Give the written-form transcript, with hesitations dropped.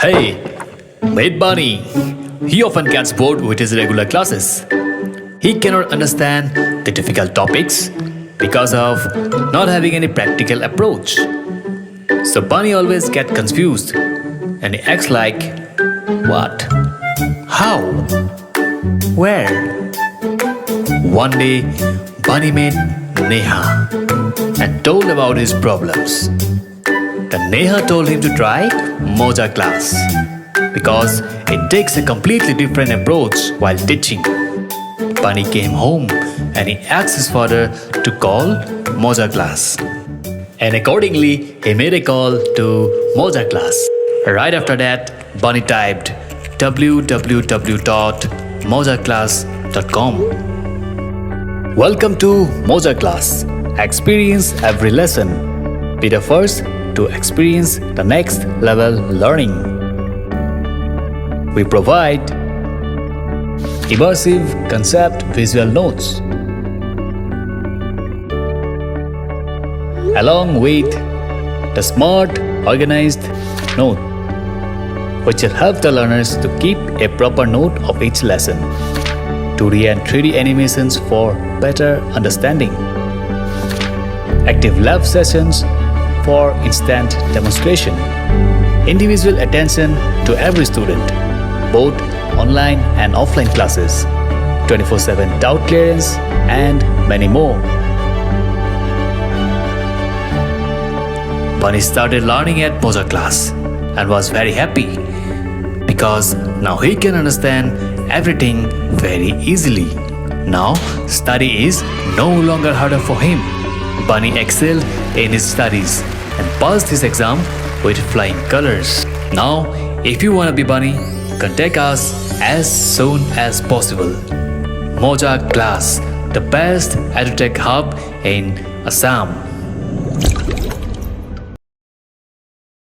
Hey, meet Bunny. He often gets bored with his regular classes. He cannot understand the difficult topics because of not having any practical approach. So Bunny always gets confused and he acts like, what? How? Where? One day, Bunny met Neha and told about his problems. Then Neha told him to try Moja class because it takes a completely different approach while teaching. Bunny came home and he asked his father to call Moja class. And accordingly, he made a call to Moja class. Right after that, Bunny typed www.mojaclass.com. Welcome to Moja class. Experience every lesson. Be the first to experience the next level learning. We provide immersive concept visual notes along with the smart organized note which will help the learners to keep a proper note of each lesson. 2D and 3D animations for better understanding. Active lab sessions for instant demonstration. Individual attention to every student, both online and offline classes. 24/7 doubt clearance and many more. Bunny started learning at Moja class and was very happy because now he can understand everything very easily. Now study is no longer harder for him. Bunny excelled in his studies and passed his exam with flying colors. Now, if you want to be Bunny, contact us as soon as possible. Moja class, the best edutech hub in Assam.